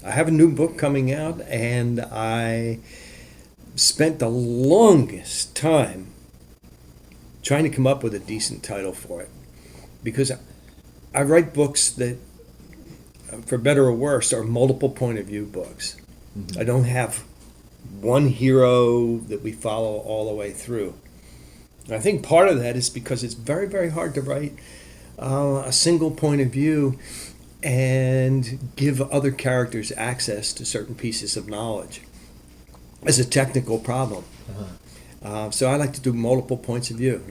I have a new book coming out, and I spent the longest time trying to come up with a decent title for it because I write books that, for better or worse, are multiple point of view books. I don't have one hero that we follow all the way through. And I think part of that is because it's very, very hard to write a single point of view and give other characters access to certain pieces of knowledge as a technical problem. So I like to do multiple points of view.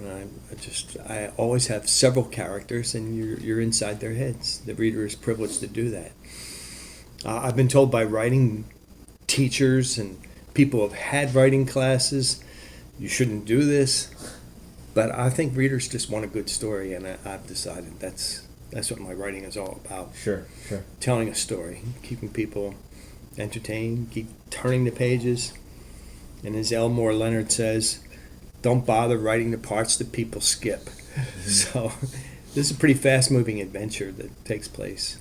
I always have several characters, and you're inside their heads. The reader is privileged to do that. I've been told by writing teachers and people who have had writing classes, you shouldn't do this. But I think readers just want a good story, and I've decided that's what my writing is all about. Sure. Telling a story, keeping people entertained, keep turning the pages. And as Elmore Leonard says, don't bother writing the parts that people skip. So this is a pretty fast-moving adventure that takes place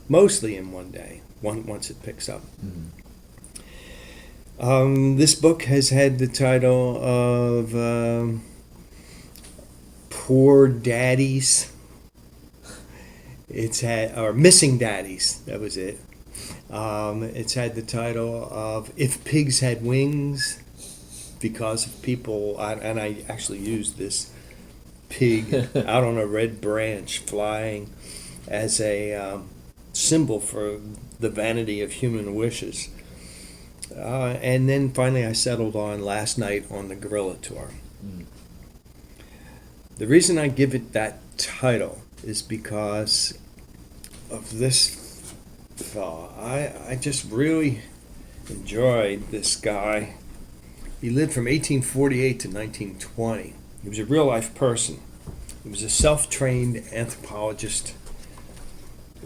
mostly in one day, once it picks up. This book has had the title of Poor Daddies. It's had, or Missing Daddies, that was it. It's had the title of If Pigs Had Wings, because of people, and I actually used this pig out on a red branch flying as a symbol for the vanity of human wishes. And then finally I settled on Last Night on the Gorilla Tour. The reason I give it that title is because of this fellow. I just really enjoyed this guy. He lived from 1848 to 1920. He was a real life person. He was a self-trained anthropologist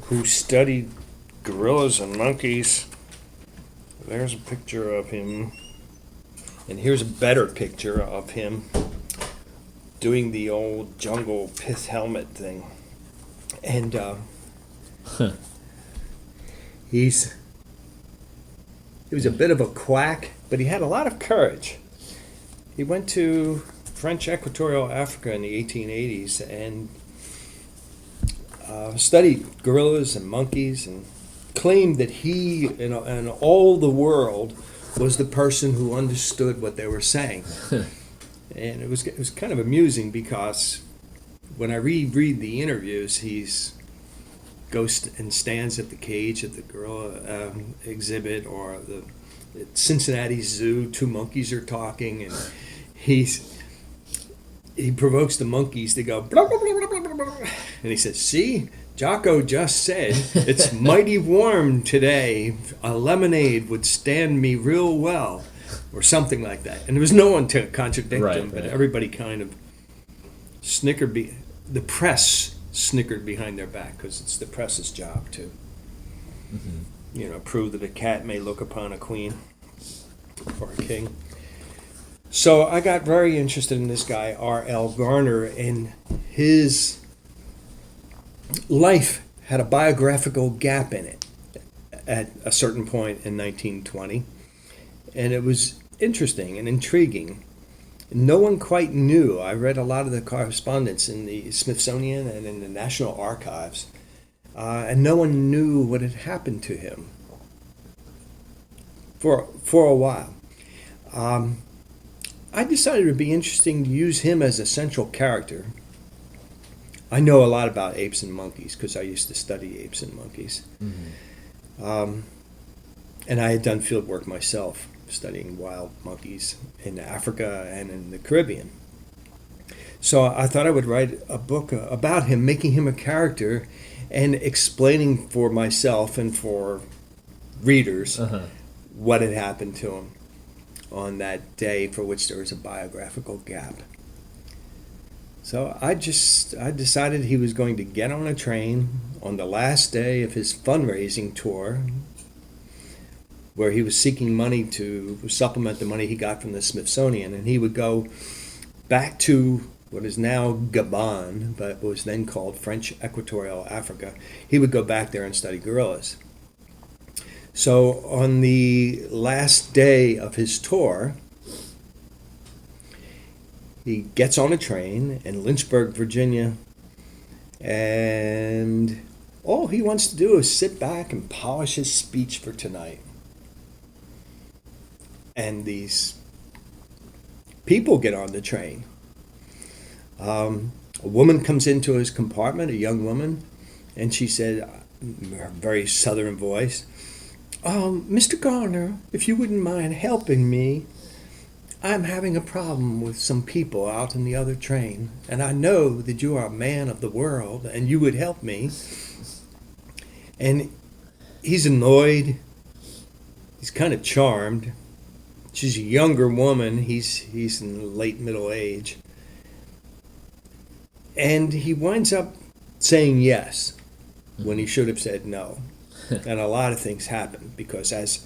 who studied gorillas and monkeys. There's a picture of him. And here's a better picture of him doing the old jungle pith helmet thing. And he was a bit of a quack, but he had a lot of courage. He went to French Equatorial Africa in the 1880s and studied gorillas and monkeys and claimed that he and all the world was the person who understood what they were saying. And it was kind of amusing because when I reread the interviews, he's goes and stands at the cage at the gorilla exhibit or the Cincinnati Zoo. Two monkeys are talking, and he provokes the monkeys to go blah, blah, blah, blah, blah, blah. And he says, "See, Jocko just said it's mighty warm today. A lemonade would stand me real well," or something like that. And there was no one to contradict him, but everybody kind of snickered. The press snickered behind their back because it's the press's job to, prove that a cat may look upon a queen or a king. So I got very interested in this guy, R.L. Garner, and his life had a biographical gap in it at a certain point in 1920. And it was interesting and intriguing. No one quite knew. I read a lot of the correspondence in the Smithsonian and in the National Archives, and no one knew what had happened to him for a while. I decided it would be interesting to use him as a central character. I know a lot about apes and monkeys because I used to study apes and monkeys. And I had done field work myself, studying wild monkeys in Africa and in the Caribbean. So I thought I would write a book about him, making him a character and explaining for myself and for readers what had happened to him on that day for which there was a biographical gap. So I decided he was going to get on a train on the last day of his fundraising tour, where he was seeking money to supplement the money he got from the Smithsonian, and he would go back to what is now Gabon, but was then called French Equatorial Africa. He would go back there and study gorillas. So on the last day of his tour, he gets on a train in Lynchburg, Virginia, and all he wants to do is sit back and polish his speech for tonight. And these people get on the train. A woman comes into his compartment, a young woman, and she said, her very southern voice, Mr. Garner, if you wouldn't mind helping me, I'm having a problem with some people out in the other train, and I know that you are a man of the world, and you would help me. And he's annoyed. He's kind of charmed. She's a younger woman. He's in late middle age. And he winds up saying yes when he should have said no. And a lot of things happen because as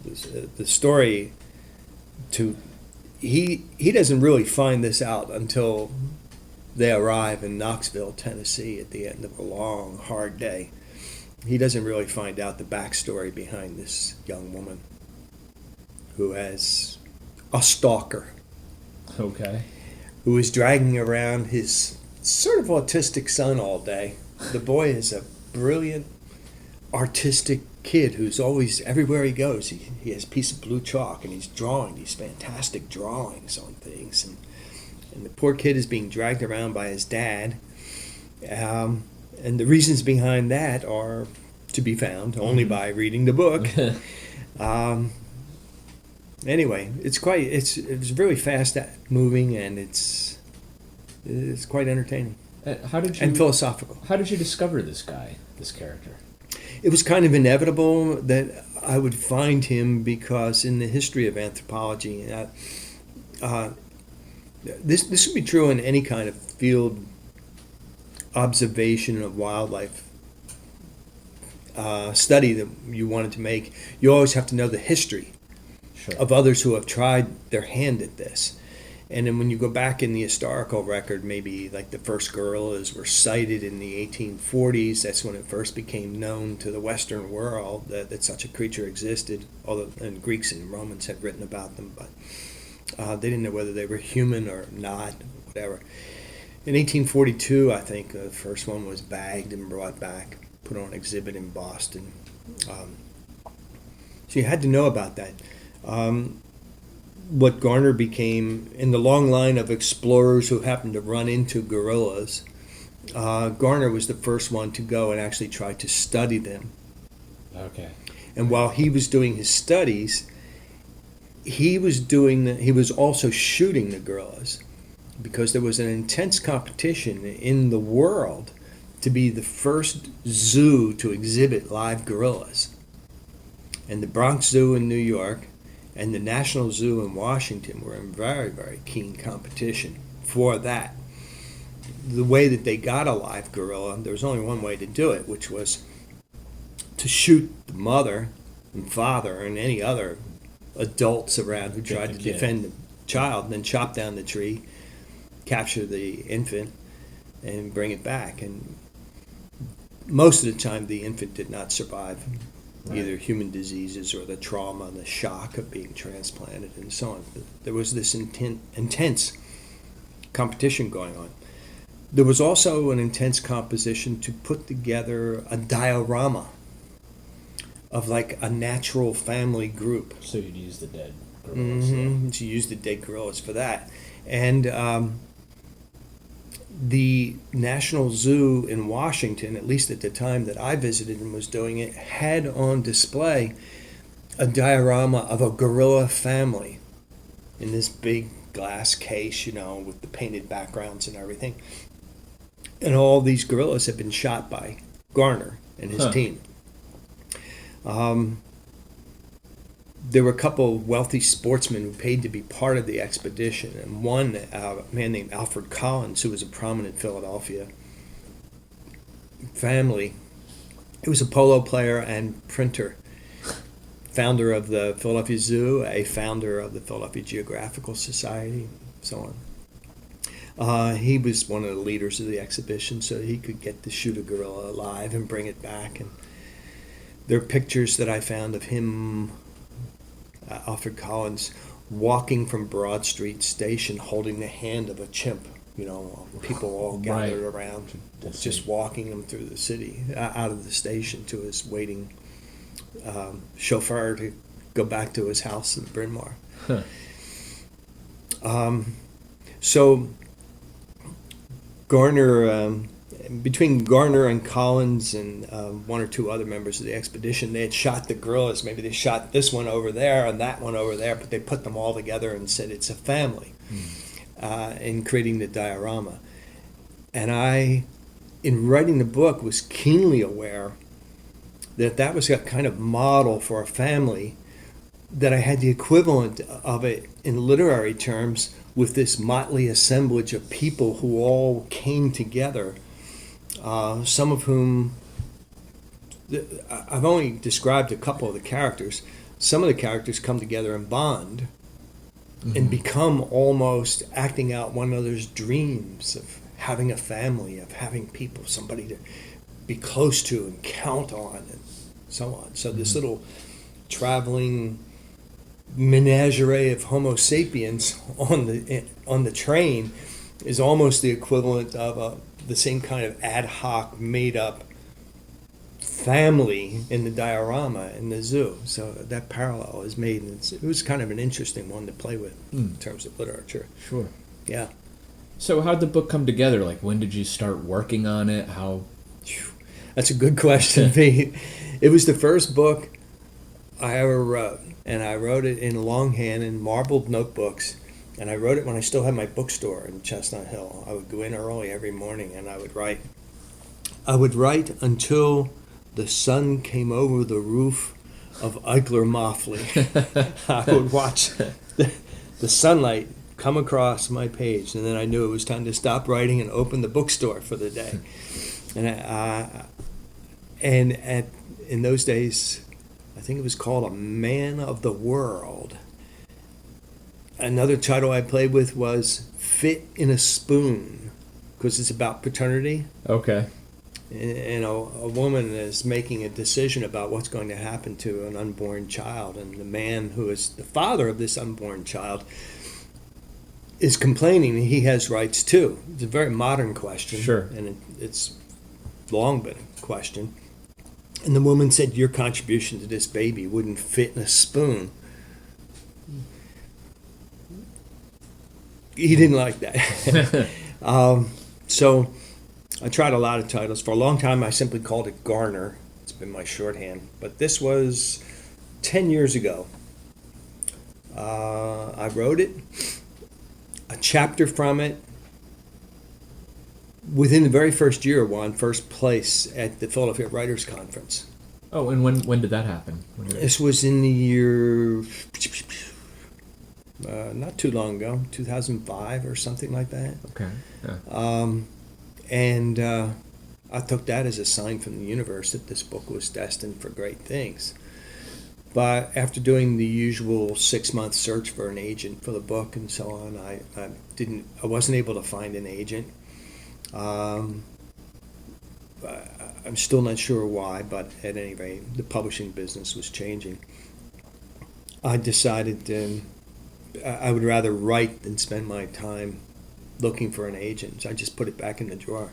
the story he doesn't really find this out until they arrive in Knoxville, Tennessee at the end of a long, hard day. He doesn't really find out the backstory behind this young woman who has a stalker. Okay. Who is dragging around his sort of autistic son all day. The boy is a brilliant, artistic kid who's always, everywhere he goes, he has a piece of blue chalk and he's drawing these fantastic drawings on things. And the poor kid is being dragged around by his dad. And the reasons behind that are to be found only by reading the book. Anyway, it's really fast moving and it's quite entertaining. And philosophical. How did you discover this character? It was kind of inevitable that I would find him because in the history of anthropology, this would be true in any kind of field observation of wildlife study that you wanted to make. You always have to know the history of others who have tried their hand at this. And then when you go back in the historical record, maybe like the first gorillas were sighted in the 1840s. That's when it first became known to the Western world that such a creature existed. Although and Greeks and Romans had written about them, but they didn't know whether they were human or not, whatever. In 1842, I think the first one was bagged and brought back, put on exhibit in Boston. So you had to know about that. What Garner became, in the long line of explorers who happened to run into gorillas, Garner was the first one to go and actually try to study them. Okay. And while he was doing his studies, he was also shooting the gorillas because there was an intense competition in the world to be the first zoo to exhibit live gorillas. And the Bronx Zoo in New York and the National Zoo in Washington were in very, very keen competition for that. The way that they got a live gorilla, there was only one way to do it, which was to shoot the mother and father and any other adults around who tried to defend the child, and then chop down the tree, capture the infant, and bring it back. And most of the time, the infant did not survive. Right. Either human diseases or the trauma, the shock of being transplanted, and so on. There was this intense competition going on. There was also an intense competition to put together a diorama of like a natural family group. So you'd use the dead gorillas. Mm-hmm. So you use the dead gorillas for that. And the National Zoo in Washington, at least at the time that I visited and was doing it, had on display a diorama of a gorilla family in this big glass case, with the painted backgrounds and everything. And all these gorillas had been shot by Garner and his team. There were a couple of wealthy sportsmen who paid to be part of the expedition, and one, a man named Alfred Collins, who was a prominent Philadelphia family. He was a polo player and printer, founder of the Philadelphia Zoo, a founder of the Philadelphia Geographical Society, so on. He was one of the leaders of the exhibition, so he could get to shoot a gorilla alive and bring it back. And There are pictures that I found of him, Alfred Collins, walking from Broad Street Station holding the hand of a chimp. People all gathered around, just walking him through the city, out of the station to his waiting chauffeur to go back to his house in Bryn Mawr. Huh. So Garner, between Garner and Collins and one or two other members of the expedition, they had shot the gorillas. Maybe they shot this one over there and that one over there, but they put them all together and said it's a family in creating the diorama. And I, in writing the book, was keenly aware that was a kind of model for a family, that I had the equivalent of it in literary terms with this motley assemblage of people who all came together, some of whom, I've only described a couple of the characters. Some of the characters come together and bond and become almost acting out one another's dreams of having a family, of having people, somebody to be close to and count on, and so on. So this little traveling menagerie of Homo sapiens on the train is almost the equivalent of the same kind of ad hoc, made up family in the diorama in the zoo. So that parallel is made, and it was kind of an interesting one to play with in terms of literature. Sure. Yeah. So how'd the book come together? Like, when did you start working on it? How? That's a good question, Pete. It was the first book I ever wrote, and I wrote it in longhand in marbled notebooks, and I wrote it when I still had my bookstore in Chestnut Hill. I would go in early every morning, and I would write. I would write until the sun came over the roof of Eichler Moffley. I would watch the sunlight come across my page, and then I knew it was time to stop writing and open the bookstore for the day. In those days, I think it was called A Man of the World. Another title I played with was Fit in a Spoon, because it's about paternity. Okay. And a woman is making a decision about what's going to happen to an unborn child, and the man who is the father of this unborn child is complaining that he has rights too. It's a very modern question. Sure. And it's long been a question. And the woman said, your contribution to this baby wouldn't fit in a spoon. He didn't like that. So I tried a lot of titles. For a long time, I simply called it Garner. It's been my shorthand. But this was 10 years ago. I wrote it, a chapter from it. Within the very first year, won first place at the Philadelphia Writers Conference. Oh, and when did that happen? This was in the year, not too long ago, 2005 or something like that. Okay. Yeah. And I took that as a sign from the universe that this book was destined for great things. But after doing the usual 6-month search for an agent for the book and so on, I wasn't able to find an agent. I'm still not sure why, but at any rate, the publishing business was changing. I decided I would rather write than spend my time looking for an agent. So I just put it back in the drawer.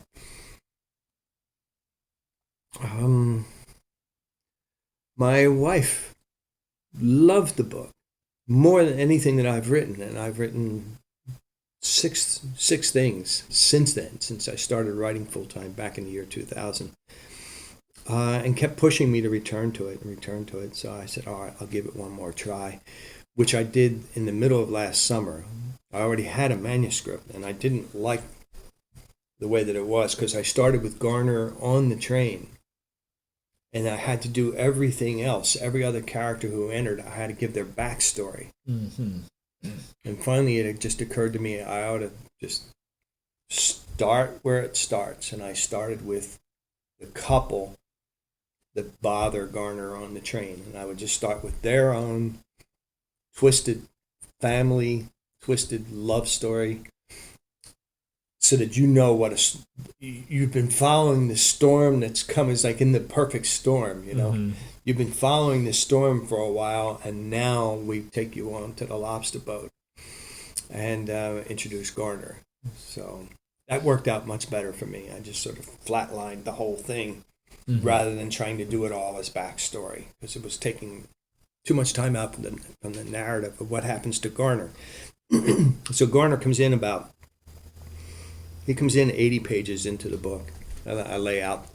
My wife loved the book more than anything that I've written, and I've written six things since then, since I started writing full-time back in the year 2000, and kept pushing me to return to it. So I said, all right, I'll give it one more try, which I did in the middle of last summer. I already had a manuscript, and I didn't like the way that it was, because I started with Garner on the train, and I had to do everything else. Every other character who entered, I had to give their backstory. Mm-hmm. And finally, it just occurred to me I ought to just start where it starts. And I started with the couple that bother Garner on the train. And I would just start with their own twisted family, twisted love story, so that you know you've been following the storm that's come. It's like in the perfect storm, you know. Mm-hmm. you've been following the storm for a while, and now we take you on to the lobster boat and introduce Garner. So that worked out much better for me. I just sort of flatlined the whole thing rather than trying to do it all as backstory, because it was taking too much time out from the narrative of what happens to Garner. So Garner comes in 80 pages into the book. I lay out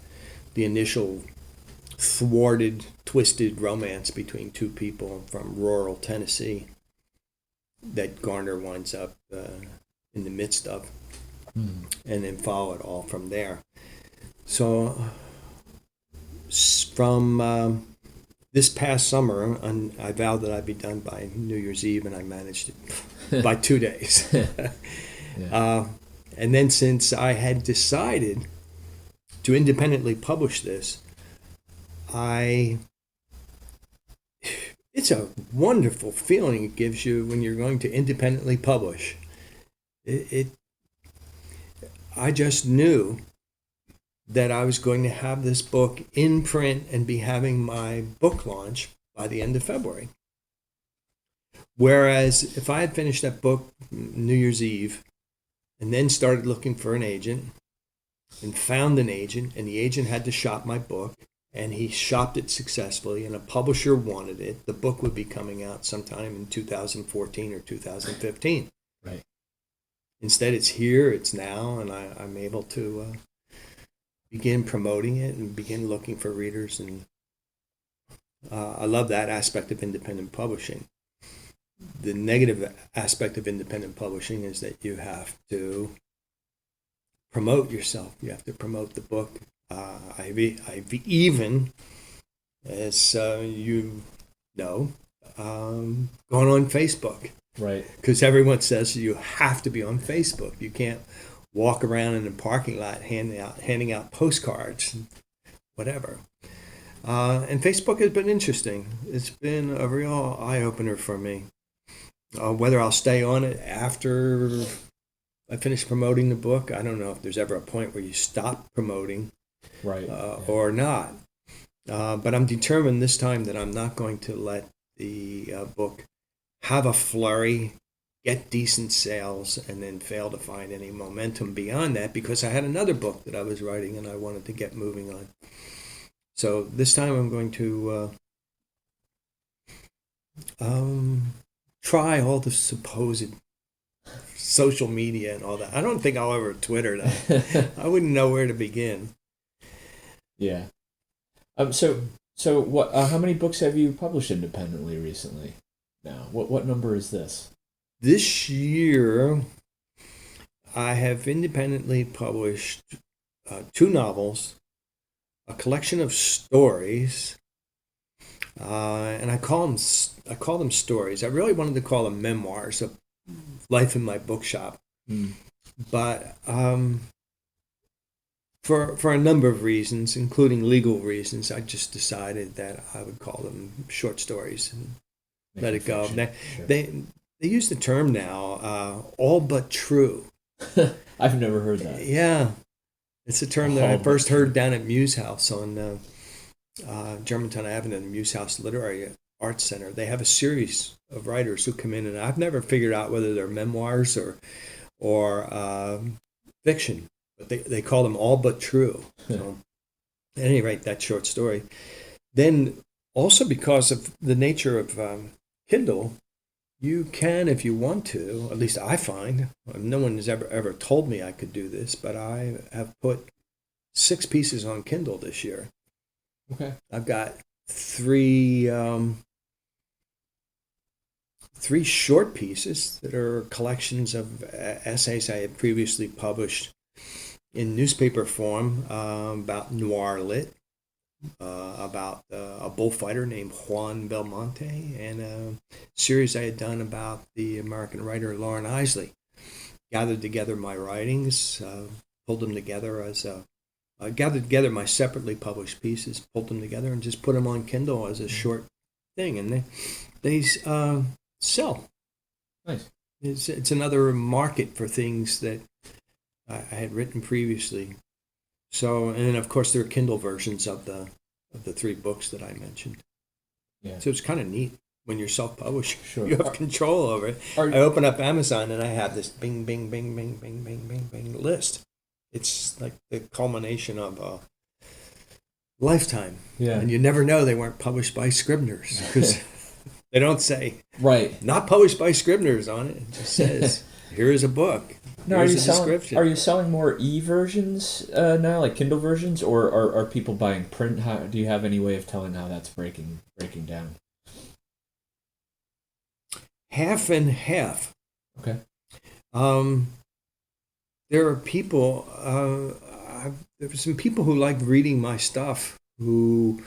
the initial thwarted, twisted romance between two people from rural Tennessee that Garner winds up in the midst of, and then follow it all from there. So from this past summer, I vowed that I'd be done by New Year's Eve, and I managed it by 2 days. Yeah. And then since I had decided to independently publish this, it's a wonderful feeling it gives you when you're going to independently publish. I just knew that I was going to have this book in print and be having my book launch by the end of February. Whereas if I had finished that book New Year's Eve and then started looking for an agent and found an agent, and the agent had to shop my book, and he shopped it successfully, and a publisher wanted it, the book would be coming out sometime in 2014 or 2015. Right. Instead, it's here, it's now, and I'm able to begin promoting it and begin looking for readers. And I love that aspect of independent publishing. The negative aspect of independent publishing is that you have to promote yourself. You have to promote the book. I've even, as you know, gone on Facebook. Right. Because everyone says you have to be on Facebook. You can't walk around in the parking lot handing out postcards, whatever. And Facebook has been interesting. It's been a real eye-opener for me. Whether I'll stay on it after I finish promoting the book, I don't know if there's ever a point where you stop promoting, right, or not. But I'm determined this time that I'm not going to let the book have a flurry, get decent sales, and then fail to find any momentum beyond that, because I had another book that I was writing and I wanted to get moving on. So this time I'm going to try all the supposed social media and all that. I don't think I'll ever Twitter that. I wouldn't know where to begin. Yeah. So what? How many books have you published independently recently? Now, what number is this? This year, I have independently published 2 novels, a collection of stories, and I call them stories. I really wanted to call them memoirs of life in my bookshop, but for a number of reasons, including legal reasons, I just decided that I would call them short stories and let it go. They use the term now, all but true. I've never heard that. Yeah. It's a term that I first heard down at Muse House on Germantown Avenue, the Muse House Literary Arts Center. They have a series of writers who come in, and I've never figured out whether they're memoirs or fiction, but they call them all but true. So, at any rate, that short story. Then also because of the nature of Kindle, you can, if you want to, at least I find, no one has ever told me I could do this, but I have put 6 pieces on Kindle this year. Okay. I've got 3 short pieces that are collections of essays I had previously published in newspaper form about noir lit, about a bullfighter named Juan Belmonte, and a series I had done about the American writer Lauren Isley. Gathered together my writings, pulled them together gathered together my separately published pieces, pulled them together, and just put them on Kindle as a short thing, and they sell. Nice. It's another market for things that I had written previously. So, and then of course there are Kindle versions of the of the 3 books that I mentioned. Yeah. So it's kind of neat when you're self-published. Sure. You have control over it. Are- I open up Amazon and I have this bing, bing, bing, bing, bing, bing, bing, bing list. It's like the culmination of a lifetime. Yeah. And you never know they weren't published by Scribners because they don't say Right. not published by Scribners on it. It just says, here is a book. Now, Here's are you a selling? description. Are you selling more e-versions now, like Kindle versions, or are people buying print? How do you have any way of telling how that's breaking down? Half and half. Okay. There are people. There are some people who like reading my stuff. Who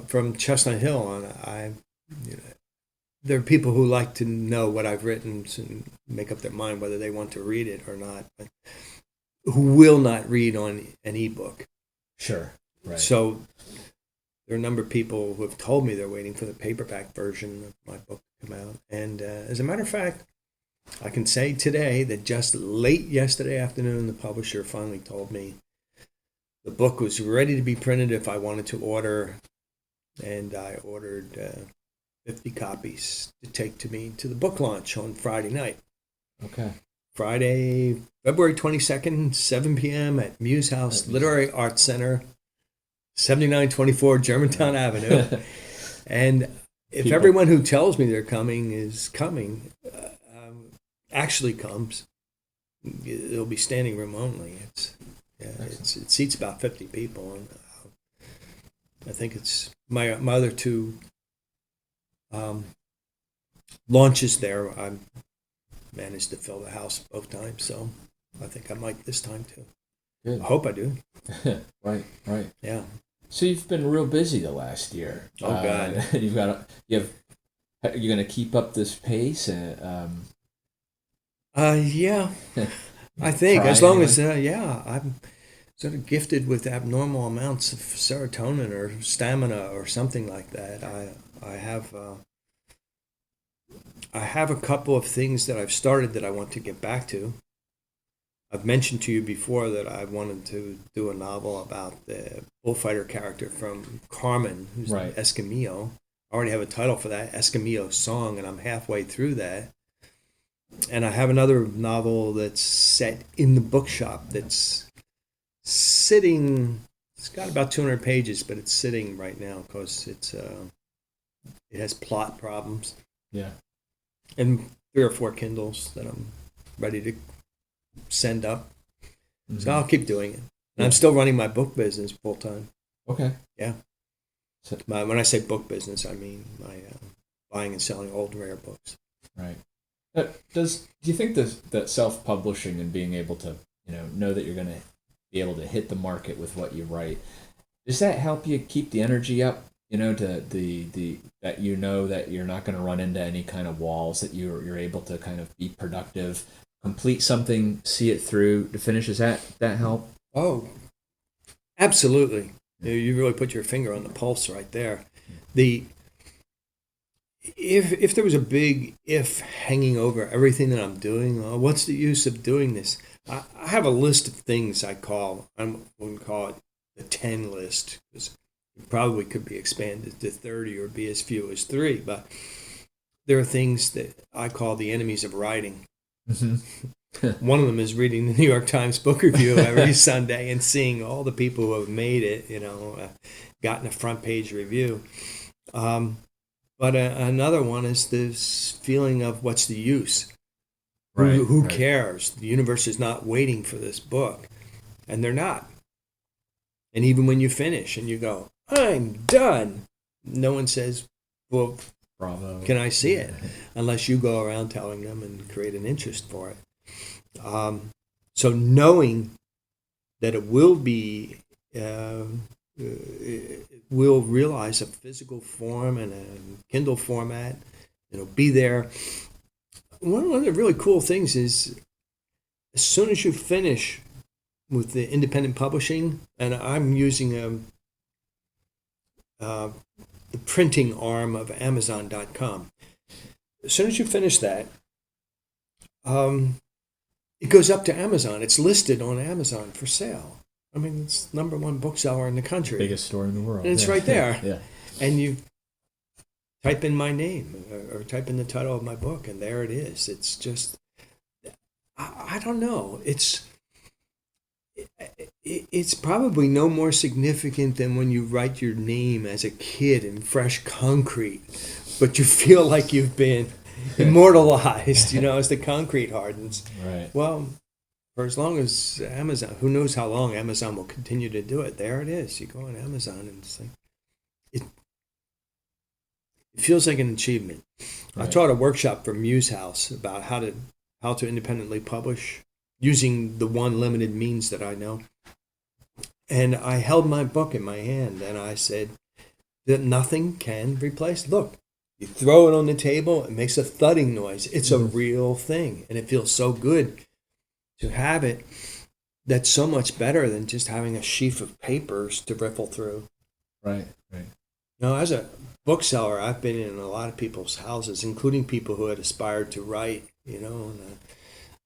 from Chestnut Hill on. There are people who like to know what I've written and make up their mind whether they want to read it or not, but who will not read on an ebook. Sure. Right. So there are a number of people who have told me they're waiting for the paperback version of my book to come out. And as a matter of fact, I can say today that just late yesterday afternoon, the publisher finally told me the book was ready to be printed if I wanted to order, and I ordered 50 copies to take to me to the book launch on Friday night. Okay. Friday, February 22nd, 7 p.m. at Muse House Literary Arts Center, 7924 Germantown Avenue. And if everyone who tells me they're coming is coming, actually comes, it'll be standing room only. It seats about 50 people, and I think it's my other 2 launches there. I managed to fill the house both times, so I think I might this time too. Good. I hope I do. Right. Yeah. So you've been real busy the last year. Oh God. You're going to keep up this pace. Yeah. I think Try as long anyway. as I'm sort of gifted with abnormal amounts of serotonin or stamina or something like that. I have a couple of things that I've started that I want to get back to. I've mentioned to you before that I wanted to do a novel about the bullfighter character from Carmen, who's Right. an Escamillo. I already have a title for that, Escamillo Song, and I'm halfway through that. And I have another novel that's set in the bookshop that's sitting. It's got about 200 pages, but it's sitting right now because it has plot problems. Yeah. And 3 or 4 Kindles that I'm ready to send up. Mm-hmm. So I'll keep doing it. And Yeah. I'm still running my book business full time. Okay. Yeah. So, When I say book business, I mean my buying and selling old rare books. right. Do you think that self-publishing and being able to know that you're going to be able to hit the market with what you write, does that help you keep the energy up? To the that that you're not going to run into any kind of walls, that you're able to kind of be productive, complete something, see it through to finish. Does that help? Oh, absolutely. You really put your finger on the pulse right there. If there was a big if hanging over everything that I'm doing, what's the use of doing this? I have a list of things I wouldn't call it the 10 list, because it probably could be expanded to 30 or be as few as 3, but there are things that I call the enemies of writing. Mm-hmm. One of them is reading the New York Times book review every Sunday and seeing all the people who have made it, gotten a front page review. But another one is this feeling of what's the use? Right, Who right. cares? The universe is not waiting for this book. And they're not. And even when you finish and you go, I'm done, no one says, well, Bravo. can I see it? Unless you go around telling them and create an interest for it. So knowing that it will be, it will realize a physical form and a Kindle format, it'll be there. One of the really cool things is, as soon as you finish with the independent publishing, and I'm using the printing arm of Amazon.com. As soon as you finish that, it goes up to Amazon. It's listed on Amazon for sale. I mean, it's #1 bookseller in the country. Biggest store in the world. And it's Yeah. right there. Yeah. And you type in my name or type in the title of my book, and there it is. It's just, I don't know. It's probably no more significant than when you write your name as a kid in fresh concrete, but you feel like you've been immortalized, as the concrete hardens. Right. Well, for as long as Amazon, who knows how long Amazon will continue to do it, there it is. You go on Amazon and it's like, it feels like an achievement. I Right. taught a workshop for Muse House about how to independently publish using the one limited means that I know. And I held my book in my hand and I said that nothing can replace. Look, you throw it on the table, it makes a thudding noise. It's a real thing, and it feels so good to have it. That's so much better than just having a sheaf of papers to riffle through. Right. Right. As a bookseller, I've been in a lot of people's houses, including people who had aspired to write, and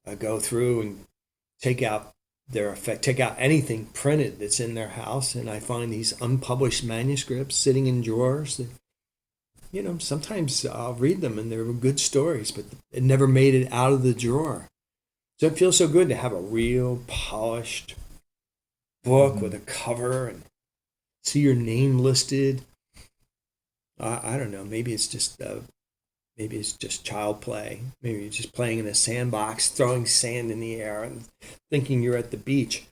I go through and take out anything printed that's in their house, and I find these unpublished manuscripts sitting in drawers that, sometimes I'll read them and they're good stories, but it never made it out of the drawer. So it feels so good to have a real polished book with a cover and see your name listed. I don't know. Maybe it's just child play. Maybe you're just playing in a sandbox, throwing sand in the air and thinking you're at the beach.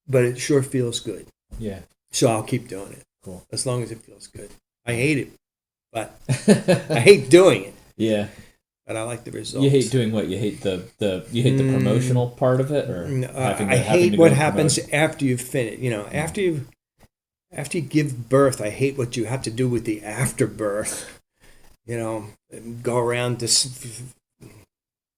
But it sure feels good. Yeah. So I'll keep doing it. Cool. As long as it feels good. I hate it, but I hate doing it. Yeah. But I like the results. You hate doing what? You hate the promotional part of it, or I hate what happens after you've finished. After you give birth, I hate what you have to do with the afterbirth. Go around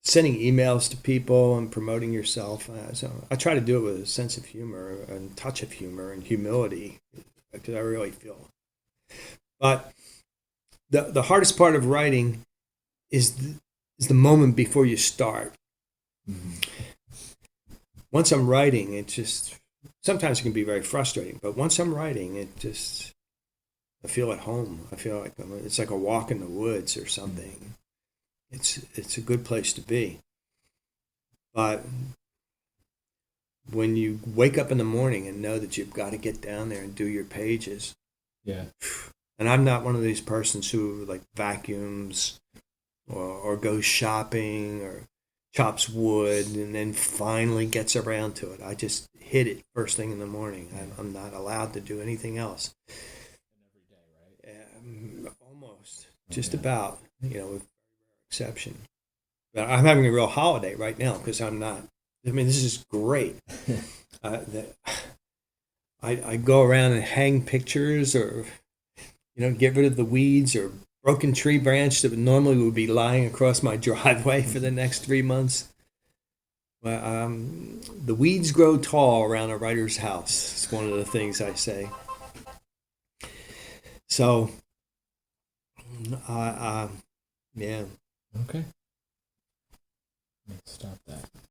sending emails to people and promoting yourself. So I try to do it with a sense of humor and touch of humor and humility, because I really feel it. But the hardest part of writing is the moment before you start. Mm-hmm. Once I'm writing, sometimes it can be very frustrating, but once I'm writing, I feel at home. I feel like it's like a walk in the woods or something. It's a good place to be. But when you wake up in the morning and know that you've got to get down there and do your pages. Yeah. And I'm not one of these persons who like vacuums or goes shopping or chops wood and then finally gets around to it. I just hit it first thing in the morning. I'm not allowed to do anything else. Every day, right? Almost. Just about, with exception. But I'm having a real holiday right now because I'm not. I mean, this is great. I go around and hang pictures or, get rid of the weeds or broken tree branch that normally would be lying across my driveway for the next 3 months. Well, the weeds grow tall around a writer's house. It's one of the things I say. So, yeah. Okay. Let's stop that.